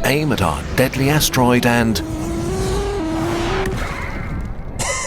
aim at our deadly asteroid and...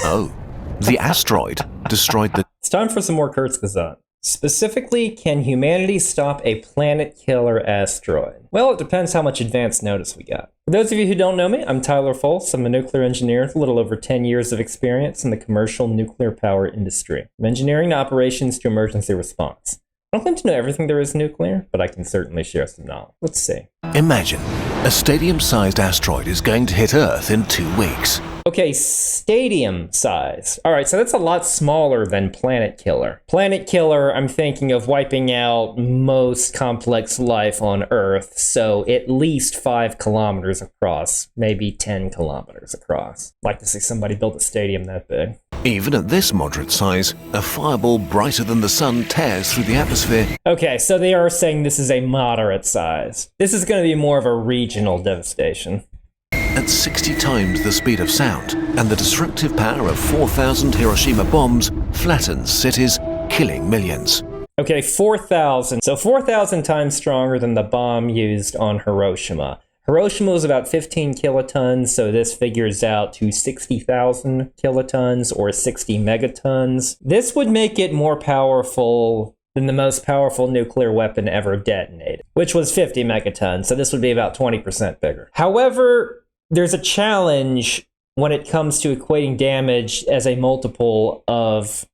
Oh, the asteroid destroyed the... It's time for some more Kurzgesagt. Specifically, can humanity stop a planet-killer asteroid? Well, it depends how much advance notice we got. For those of you who don't know me, I'm Tyler Folse. I'm a nuclear engineer with a little over 10 years of experience in the commercial nuclear power industry. From engineering to operations to emergency response. I don't claim to know everything there is nuclear, but I can certainly share some knowledge. Let's see. Imagine, a stadium-sized asteroid is going to hit Earth in 2 weeks. Okay, stadium size. All right, so that's a lot smaller than Planet Killer. Planet Killer, I'm thinking of wiping out most complex life on Earth, so at least 5 kilometers across, maybe 10 kilometers across. Like to see somebody build a stadium that big. Even at this moderate size, a fireball brighter than the sun tears through the atmosphere. Okay, so they are saying this is a moderate size. This is going to be more of a regional devastation. At 60 times the speed of sound, and the destructive power of 4,000 Hiroshima bombs flattens cities, killing millions. Okay, 4,000. So 4,000 times stronger than the bomb used on Hiroshima. Hiroshima was about 15 kilotons, so this figures out to 60,000 kilotons or 60 megatons. This would make it more powerful than the most powerful nuclear weapon ever detonated, which was 50 megatons, so this would be about 20% bigger. However, there's a challenge when it comes to equating damage as a multiple of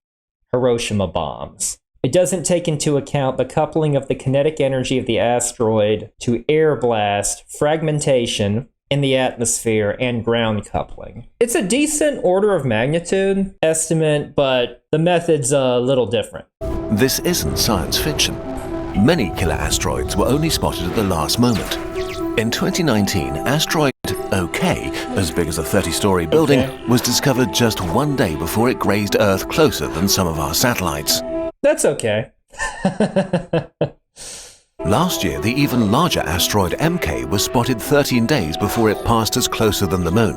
Hiroshima bombs. It doesn't take into account the coupling of the kinetic energy of the asteroid to air blast, fragmentation in the atmosphere, and ground coupling. It's a decent order of magnitude estimate, but the method's a little different. This isn't science fiction. Many killer asteroids were only spotted at the last moment. In 2019, asteroid OK, as big as a 30-story building, was discovered just 1 day before it grazed Earth closer than some of our satellites. That's okay. Last year, the even larger asteroid MK was spotted 13 days before it passed us closer than the Moon.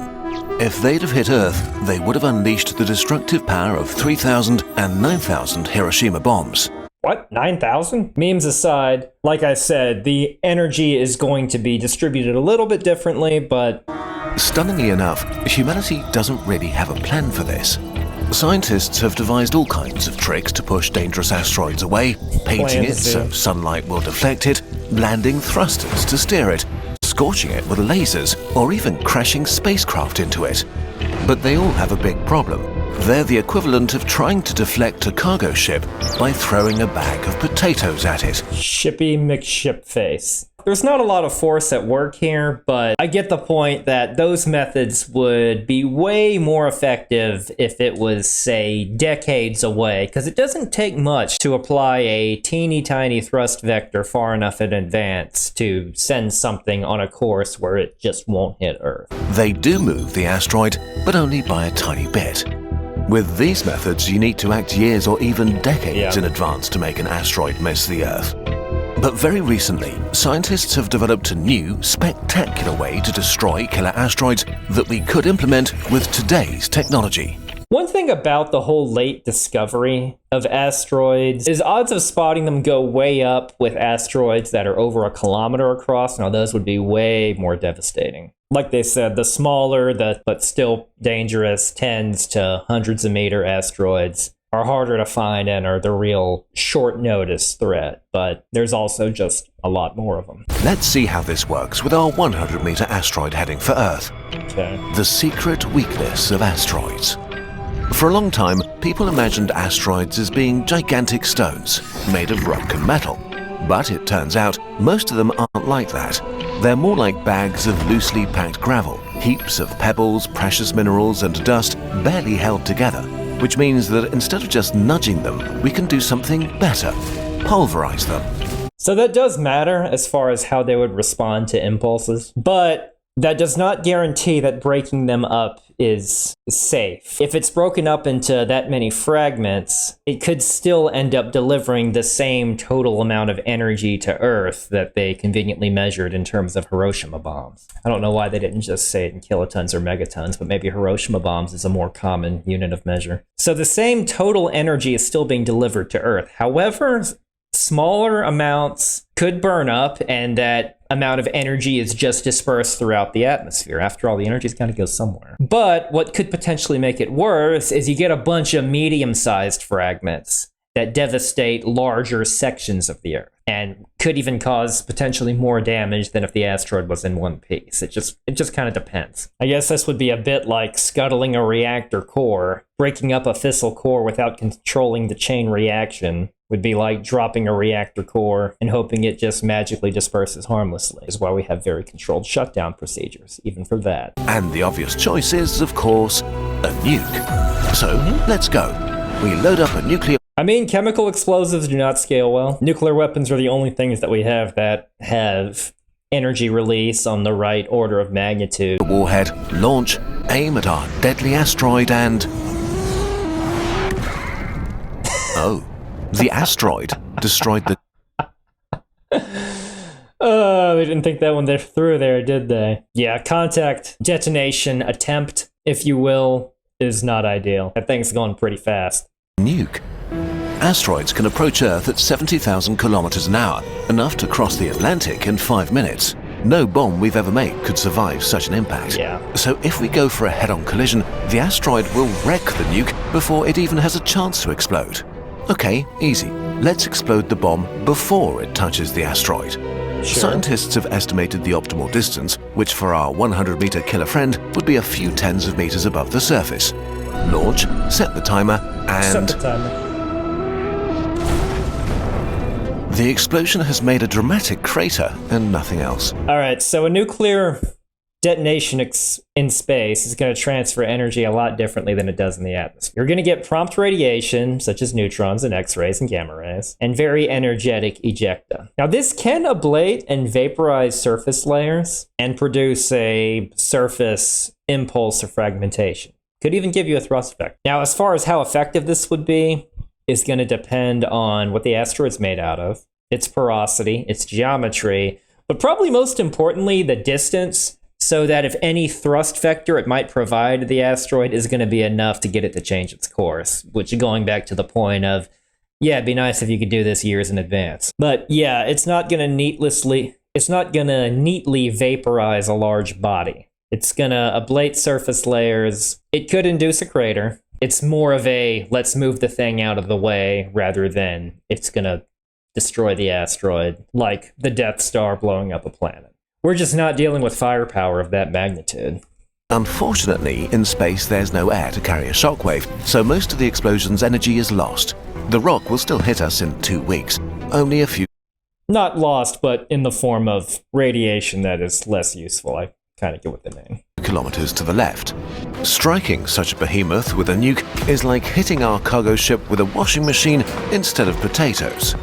If they'd have hit Earth, they would have unleashed the destructive power of 3,000 and 9,000 Hiroshima bombs. What? 9,000? Memes aside, like I said, the energy is going to be distributed a little bit differently, but... Stunningly enough, humanity doesn't really have a plan for this. Scientists have devised all kinds of tricks to push dangerous asteroids away, painting it so sunlight will deflect it, landing thrusters to steer it, scorching it with lasers, or even crashing spacecraft into it. But they all have a big problem. They're the equivalent of trying to deflect a cargo ship by throwing a bag of potatoes at it. Shippy McShipface. There's not a lot of force at work here, but I get the point that those methods would be way more effective if it was, say, decades away, because it doesn't take much to apply a teeny tiny thrust vector far enough in advance to send something on a course where it just won't hit Earth. They do move the asteroid, but only by a tiny bit. With these methods, you need to act years or even decades in advance to make an asteroid miss the Earth. But very recently, scientists have developed a new, spectacular way to destroy killer asteroids that we could implement with today's technology. One thing about the whole late discovery of asteroids is odds of spotting them go way up with asteroids that are over 1 kilometer across. Now, those would be way more devastating. Like they said, the smaller, but still dangerous tens to hundreds of meter asteroids are harder to find and are the real short notice threat, but there's also just a lot more of them. Let's see how this works with our 100-meter asteroid heading for Earth. Okay. The secret weakness of asteroids. For a long time, people imagined asteroids as being gigantic stones made of rock and metal. But it turns out most of them aren't like that. They're more like bags of loosely packed gravel, heaps of pebbles, precious minerals, and dust barely held together. Which means that instead of just nudging them, we can do something better, pulverize them. So that does matter as far as how they would respond to impulses, but that does not guarantee that breaking them up is safe. If it's broken up into that many fragments, it could still end up delivering the same total amount of energy to Earth that they conveniently measured in terms of Hiroshima bombs. I don't know why they didn't just say it in kilotons or megatons, but maybe Hiroshima bombs is a more common unit of measure. So the same total energy is still being delivered to Earth. However, smaller amounts could burn up, and that amount of energy is just dispersed throughout the atmosphere. After all, the energy's got to go somewhere. But what could potentially make it worse is you get a bunch of medium-sized fragments that devastate larger sections of the Earth, and could even cause potentially more damage than if the asteroid was in one piece. It just kind of depends. I guess this would be a bit like scuttling a reactor core. Breaking up a fissile core without controlling the chain reaction would be like dropping a reactor core and hoping it just magically disperses harmlessly. Is why we have very controlled shutdown procedures, even for that. And the obvious choice is, of course, a nuke. So, let's go. We load up a nuclear... I mean, chemical explosives do not scale well. Nuclear weapons are the only things that we have that have energy release on the right order of magnitude. warhead, launch, aim at our deadly asteroid and... Oh, the asteroid destroyed the... Oh, they didn't think that one through there, did they? Yeah, contact detonation attempt, if you will, is not ideal. That thing's going pretty fast. nuke. Asteroids can approach Earth at 70,000 kilometers an hour, enough to cross the Atlantic in 5 minutes. No bomb we've ever made could survive such an impact. Yeah. So if we go for a head-on collision, the asteroid will wreck the nuke before it even has a chance to explode. Okay, easy. Let's explode the bomb before it touches the asteroid. Sure. Scientists have estimated the optimal distance, which for our 100-meter killer friend would be a few tens of meters above the surface. Launch, set the timer, and... Set the timer. The explosion has made a dramatic crater and nothing else. All right, so a nuclear detonation in space is going to transfer energy a lot differently than it does in the atmosphere. You're going to get prompt radiation, such as neutrons and X-rays and gamma rays, and very energetic ejecta. Now, this can ablate and vaporize surface layers and produce a surface impulse or fragmentation. Could even give you a thrust vector. Now, as far as how effective this would be, is going to depend on what the asteroid's made out of, its porosity, its geometry, but probably most importantly, the distance, so that if any thrust vector it might provide the asteroid is going to be enough to get it to change its course, which going back to the point of, yeah, it'd be nice if you could do this years in advance. But yeah, it's not going to neatly vaporize a large body. It's going to ablate surface layers. It could induce a crater. It's more of a, let's move the thing out of the way, rather than it's going to destroy the asteroid, like the Death Star blowing up a planet. We're just not dealing with firepower of that magnitude. Unfortunately, in space there's no air to carry a shockwave, so most of the explosion's energy is lost. The rock will still hit us in 2 weeks, only a few... Not lost, but in the form of radiation that is less useful. I kind of get what they mean. ...kilometers to the left. Striking such a behemoth with a nuke is like hitting our cargo ship with a washing machine instead of potatoes.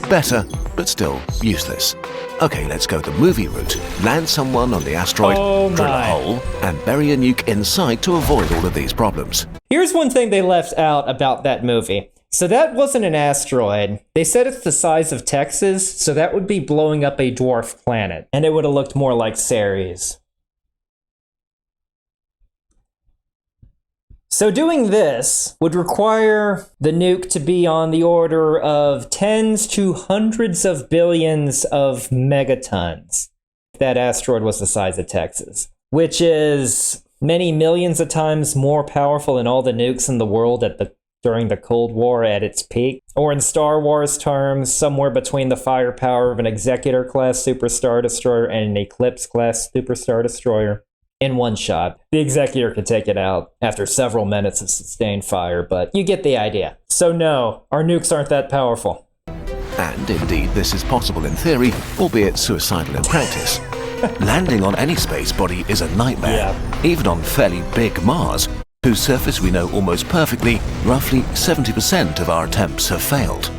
Better, but still useless. Okay, let's go the movie route. Land someone on the asteroid, drill a hole, and bury a nuke inside to avoid all of these problems. Here's one thing they left out about that movie. So that wasn't an asteroid. They said it's the size of Texas, so that would be blowing up a dwarf planet. And it would have looked more like Ceres. So doing this would require the nuke to be on the order of tens to hundreds of billions of megatons. If that asteroid was the size of Texas, which is many millions of times more powerful than all the nukes in the world during the Cold War at its peak. Or in Star Wars terms, somewhere between the firepower of an Executor-class Superstar Destroyer and an Eclipse-class Superstar Destroyer. In one shot. The Executor could take it out after several minutes of sustained fire, but you get the idea. So no, our nukes aren't that powerful. And indeed, this is possible in theory, albeit suicidal in practice. Landing on any space body is a nightmare, even on fairly big Mars, whose surface we know almost perfectly. Roughly 70% of our attempts have failed.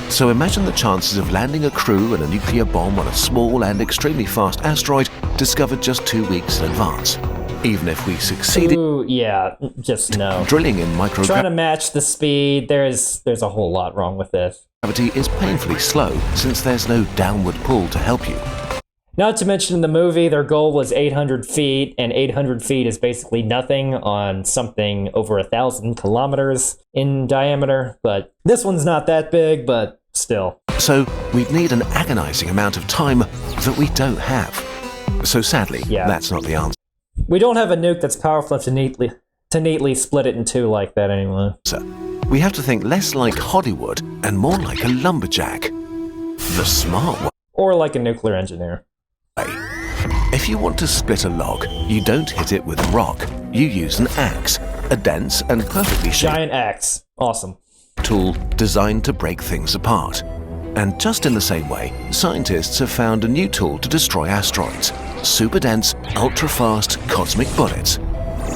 So imagine the chances of landing a crew and a nuclear bomb on a small and extremely fast asteroid discovered just 2 weeks in advance. Even if we succeeded... Ooh, yeah, just no. Drilling in microgravity... Trying to match the speed, there's a whole lot wrong with this. Gravity is painfully slow, since there's no downward pull to help you. Not to mention in the movie, their goal was 800 feet, and 800 feet is basically nothing on something over 1,000 kilometers in diameter. But this one's not that big, but still. So we'd need an agonizing amount of time that we don't have. So sadly, that's not the answer. We don't have a nuke that's powerful enough to neatly split it in two like that anyway. We have to think less like Hollywood and more like a lumberjack. The smart way. Or like a nuclear engineer. If you want to split a log, you don't hit it with a rock. You use an axe, a dense and perfectly shaped giant axe. Awesome. Tool designed to break things apart. And just in the same way, scientists have found a new tool to destroy asteroids. Super dense, ultra-fast cosmic bullets.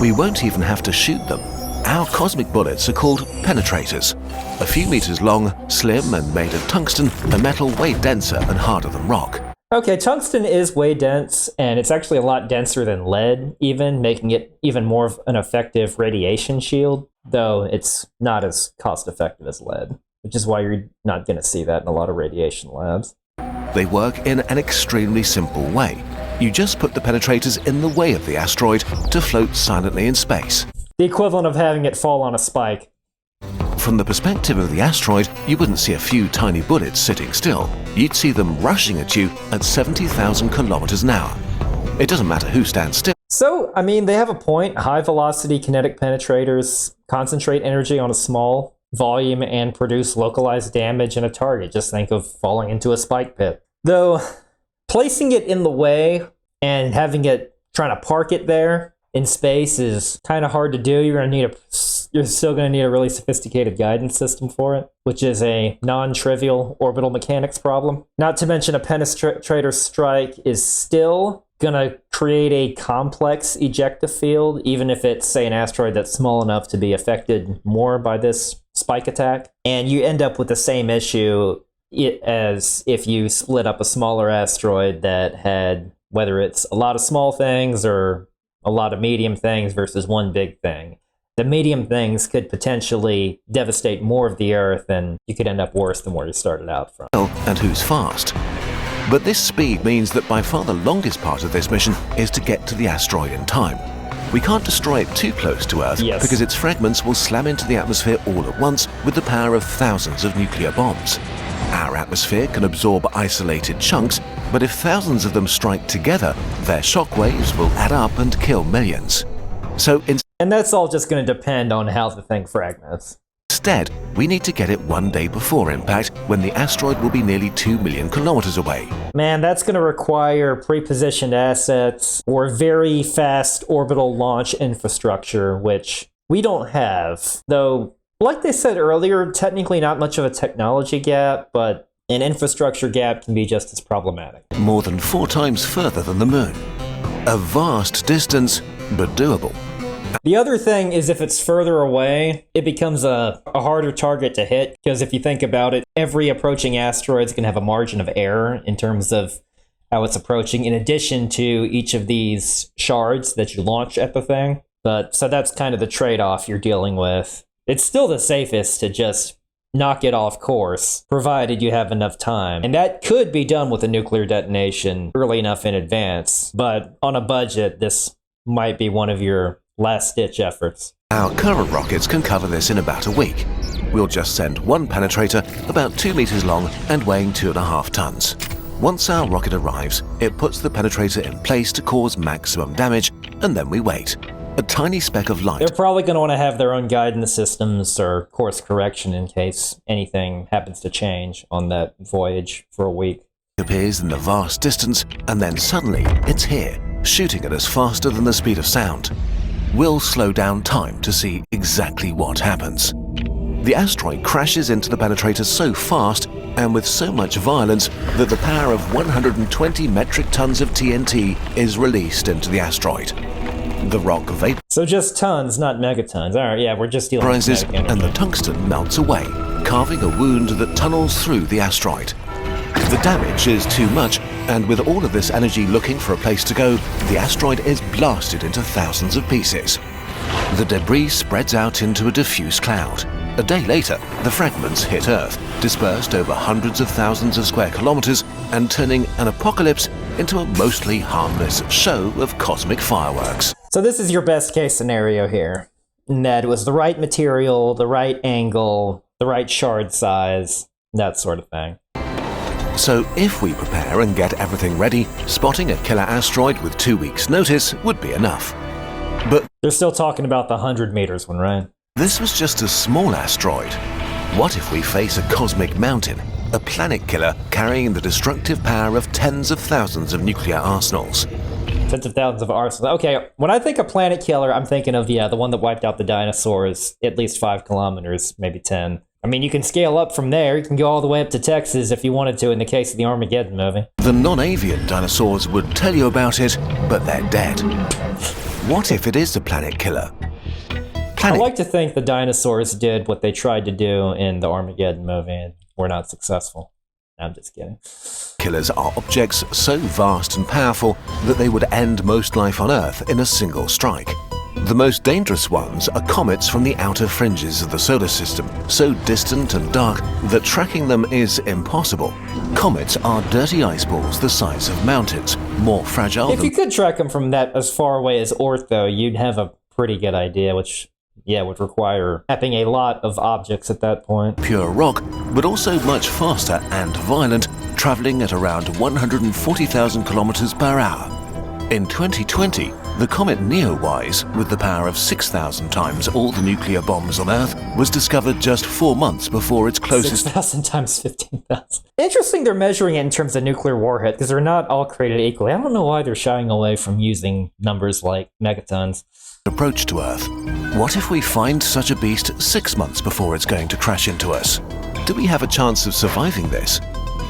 We won't even have to shoot them. Our cosmic bullets are called penetrators. A few meters long, slim and made of tungsten, a metal way denser and harder than rock. Okay, tungsten is way dense, and it's actually a lot denser than lead even, making it even more of an effective radiation shield, though it's not as cost-effective as lead, which is why you're not going to see that in a lot of radiation labs. They work in an extremely simple way. You just put the penetrators in the way of the asteroid to float silently in space. The equivalent of having it fall on a spike. From the perspective of the asteroid, you wouldn't see a few tiny bullets sitting still. You'd see them rushing at you at 70,000 kilometers an hour. It doesn't matter who stands still. So, I mean, they have a point. High-velocity kinetic penetrators concentrate energy on a small volume and produce localized damage in a target. Just think of falling into a spike pit. Though, placing it in the way and having it trying to park it there in space is kind of hard to do. You're still going to need a really sophisticated guidance system for it, which is a non-trivial orbital mechanics problem. Not to mention a penetrator strike is still going to create a complex ejecta field, even if it's, say, an asteroid that's small enough to be affected more by this spike attack. And you end up with the same issue as if you split up a smaller asteroid that had, whether it's a lot of small things or a lot of medium things versus one big thing. The medium things could potentially devastate more of the Earth, and you could end up worse than where you started out from. And who's fast. But this speed means that by far the longest part of this mission is to get to the asteroid in time. We can't destroy it too close to Earth because its fragments will slam into the atmosphere all at once with the power of thousands of nuclear bombs. Our atmosphere can absorb isolated chunks, but if thousands of them strike together, their shockwaves will add up and kill millions. And that's all just going to depend on how the thing fragments. Instead, we need to get it one day before impact, when the asteroid will be nearly 2 million kilometers away. Man, that's going to require pre-positioned assets or very fast orbital launch infrastructure, which we don't have. Though, like they said earlier, technically not much of a technology gap, but an infrastructure gap can be just as problematic. More than 4 times further than the moon. A vast distance, but doable. The other thing is if it's further away, it becomes a harder target to hit, because if you think about it, every approaching asteroid is going to have a margin of error in terms of how it's approaching, in addition to each of these shards that you launch at the thing. So that's kind of the trade-off you're dealing with. It's still the safest to just knock it off course, provided you have enough time. And that could be done with a nuclear detonation early enough in advance, but on a budget, this might be one of your last-ditch efforts. Our current rockets can cover this in about a week. We'll just send one penetrator about 2 meters long and weighing 2.5 tons. Once our rocket arrives, it puts the penetrator in place to cause maximum damage, and then we wait. A tiny speck of light. They're probably going to want to have their own guidance systems or course correction in case anything happens to change on that voyage for a week. Appears in the vast distance, and then suddenly it's here, shooting at us faster than the speed of sound. We'll slow down time to see exactly what happens. The asteroid crashes into the penetrator so fast and with so much violence that the power of 120 metric tons of TNT is released into the asteroid. The rock vapor. So just tons, not megatons. All right, yeah, we're just dealing with and the tungsten melts away, carving a wound that tunnels through the asteroid. The damage is too much, and with all of this energy looking for a place to go, the asteroid is blasted into thousands of pieces. The debris spreads out into a diffuse cloud. A day later, the fragments hit Earth, dispersed over hundreds of thousands of square kilometers, and turning an apocalypse into a mostly harmless show of cosmic fireworks. So this is your best case scenario here. And that it was the right material, the right angle, the right shard size, that sort of thing. So if we prepare and get everything ready, spotting a killer asteroid with 2 weeks' notice would be enough. But they're still talking about the 100 meters one, right? this was just a small asteroid. What if we face a cosmic mountain, a planet killer carrying the destructive power of tens of thousands of nuclear arsenals? Tens of thousands of arsenals. Okay, when I think of planet killer, I'm thinking of, the one that wiped out the dinosaurs, at least 5 kilometers, maybe 10. I mean, you can scale up from there. You can go all the way up to Texas if you wanted to in the case of the Armageddon movie. The non-avian dinosaurs would tell you about it, but they're dead. What if it is a planet killer? I like to think the dinosaurs did what they tried to do in the Armageddon movie and were not successful. I'm just kidding. Killers are objects so vast and powerful that they would end most life on Earth in a single strike. The most dangerous ones are comets from the outer fringes of the solar system, so distant and dark that tracking them is impossible. Comets are dirty ice balls the size of mountains, more fragile If you could track them from that as far away as Oort, though, you'd have a pretty good idea, which, yeah, would require mapping a lot of objects at that point. Pure rock, but also much faster and violent, traveling at around 140,000 kilometers per hour. In 2020, the comet Neowise, with the power of 6,000 times all the nuclear bombs on Earth, was discovered just 4 months before its closest 6,000 times 15,000. Interesting they're measuring it in terms of nuclear warhead, because they're not all created equally. I don't know why they're shying away from using numbers like megatons. approach to Earth. What if we find such a beast 6 months before it's going to crash into us? Do we have a chance of surviving this?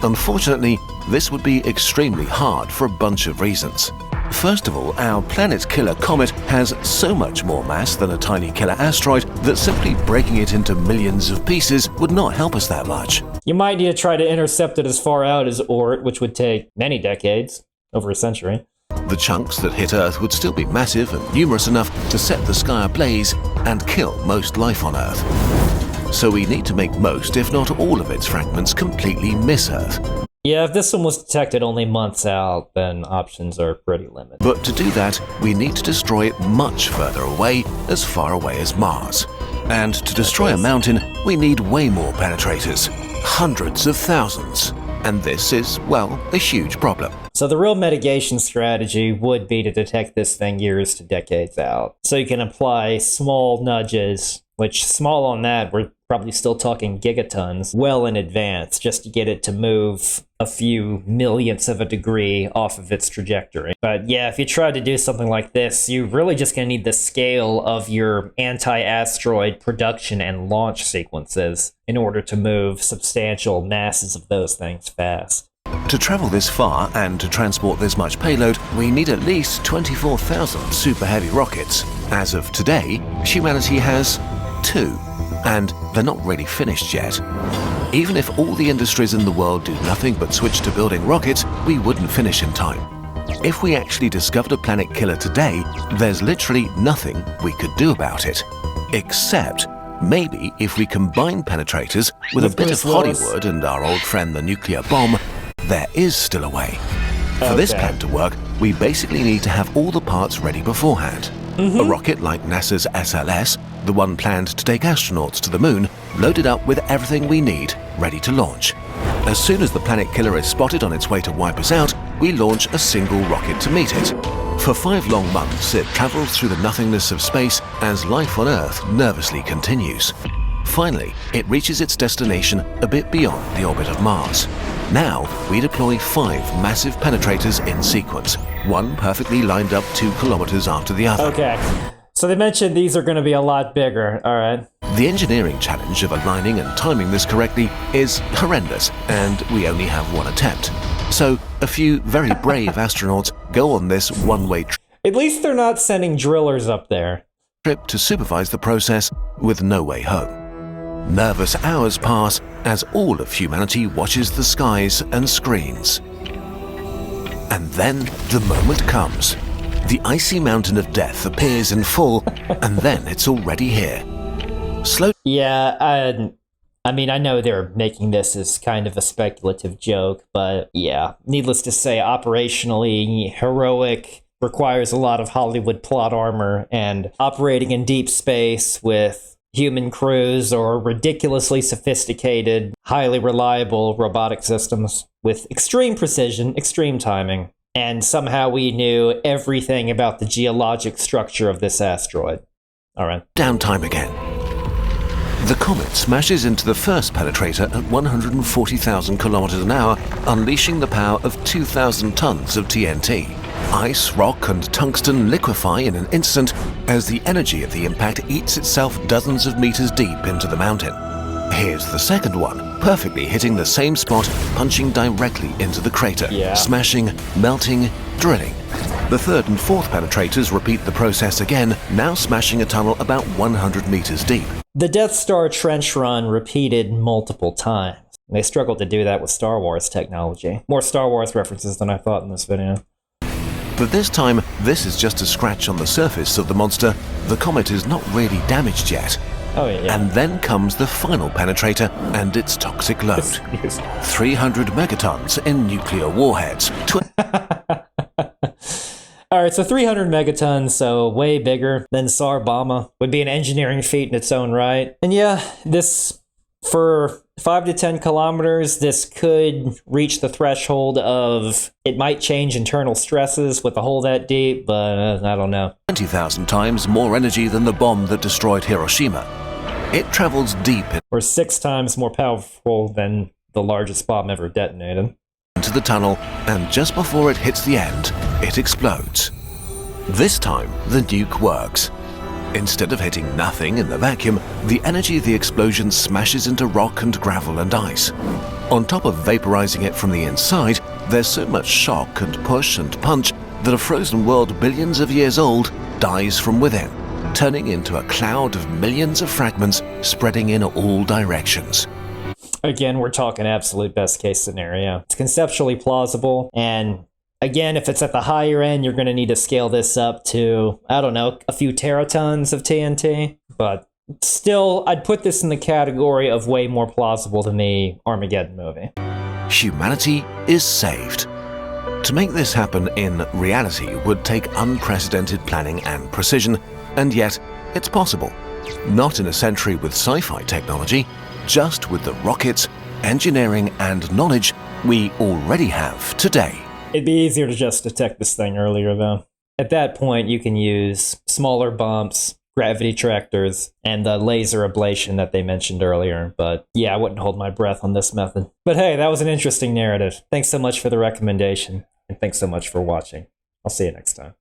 Unfortunately, this would be extremely hard for a bunch of reasons. First of all, our planet-killer comet has so much more mass than a tiny killer asteroid that simply breaking it into millions of pieces would not help us that much. You might need to try to intercept it as far out as Oort, which would take many decades, over a century. The chunks that hit Earth would still be massive and numerous enough to set the sky ablaze and kill most life on Earth. So we need to make most, if not all of its fragments completely miss Earth. Yeah, if this one was detected only months out, then options are pretty limited. But to do that, we need to destroy it much further away, as far away as Mars. And to destroy a mountain, we need way more penetrators. Hundreds of thousands. And this is, well, a huge problem. So the real mitigation strategy would be to detect this thing years to decades out. So you can apply small nudges, which small on that, we're probably still talking gigatons, well in advance, just to get it to move a few millionths of a degree off of its trajectory. But yeah, if you try to do something like this, you're really just going to need the scale of your anti-asteroid production and launch sequences in order to move substantial masses of those things fast. To travel this far and to transport this much payload, we need at least 24,000 super heavy rockets. As of today, humanity has 2. And they're not really finished yet. Even if all the industries in the world do nothing but switch to building rockets, we wouldn't finish in time. If we actually discovered a planet killer today, there's literally nothing we could do about it. Except, maybe if we combine penetrators with a bit of Hollywood and our old friend the nuclear bomb, there is still a way. For this plan to work, we basically need to have all the parts ready beforehand. A rocket like NASA's SLS, the one planned to take astronauts to the moon, loaded up with everything we need, ready to launch. As soon as the planet killer is spotted on its way to wipe us out, we launch a single rocket to meet it. For 5 long months, it travels through the nothingness of space as life on Earth nervously continues. Finally, it reaches its destination a bit beyond the orbit of Mars. Now, we deploy 5 massive penetrators in sequence, one perfectly lined up 2 kilometers after the other. Okay, so they mentioned these are going to be a lot bigger, alright. The engineering challenge of aligning and timing this correctly is horrendous, and we only have one attempt. So, a few very brave astronauts go on this one-way trip. At least they're not sending drillers up there. To supervise the process with no way home. Nervous hours pass as all of humanity watches the skies and screens. And then the moment comes. The icy mountain of death appears in full, and then it's already here. Yeah, I mean, I know they're making this as kind of a speculative joke, but yeah, needless to say, operationally heroic, requires a lot of Hollywood plot armor, and operating in deep space with human crews or ridiculously sophisticated, highly reliable robotic systems with extreme precision, extreme timing. And somehow we knew everything about the geologic structure of this asteroid. All right. Downtime again. The comet smashes into the first penetrator at 140,000 kilometers an hour, unleashing the power of 2,000 tons of TNT. Ice, rock, and tungsten liquefy in an instant as the energy of the impact eats itself dozens of meters deep into the mountain. Here's the second one, perfectly hitting the same spot, punching directly into the crater, smashing, melting, drilling. The third and fourth penetrators repeat the process again, now smashing a tunnel about 100 meters deep. The Death Star trench run repeated multiple times. They struggled to do that with Star Wars technology. More Star Wars references than I thought in this video. But this time, this is just a scratch on the surface of the monster. The comet is not really damaged yet. Oh, yeah. And then comes the final penetrator and its toxic load. 300 megatons in nuclear warheads. All right, so 300 megatons, so way bigger than Tsar Bomba, would be an engineering feat in its own right. And yeah, this, for 5 to 10 kilometers, this could reach the threshold of, it might change internal stresses with a hole that deep, but I don't know. 20,000 times more energy than the bomb that destroyed Hiroshima. It travels deep or 6 times more powerful than the largest bomb ever detonated. Into the tunnel, and just before it hits the end, it explodes. This time, the nuke works. Instead of hitting nothing in the vacuum, the energy of the explosion smashes into rock and gravel and ice. On top of vaporizing it from the inside, there's so much shock and push and punch that a frozen world billions of years old dies from within, turning into a cloud of millions of fragments spreading in all directions. Again, we're talking absolute best case scenario. It's conceptually plausible, and again, if it's at the higher end, you're going to need to scale this up to, I don't know, a few teratons of TNT. But still, I'd put this in the category of way more plausible than the Armageddon movie. Humanity is saved. To make this happen in reality would take unprecedented planning and precision, and yet it's possible. Not in a century with sci-fi technology, just with the rockets, engineering, and knowledge we already have today. It'd be easier to just detect this thing earlier, though. At that point, you can use smaller bumps, gravity tractors, and the laser ablation that they mentioned earlier. But yeah, I wouldn't hold my breath on this method. But hey, that was an interesting narrative. Thanks so much for the recommendation, and thanks so much for watching. I'll see you next time.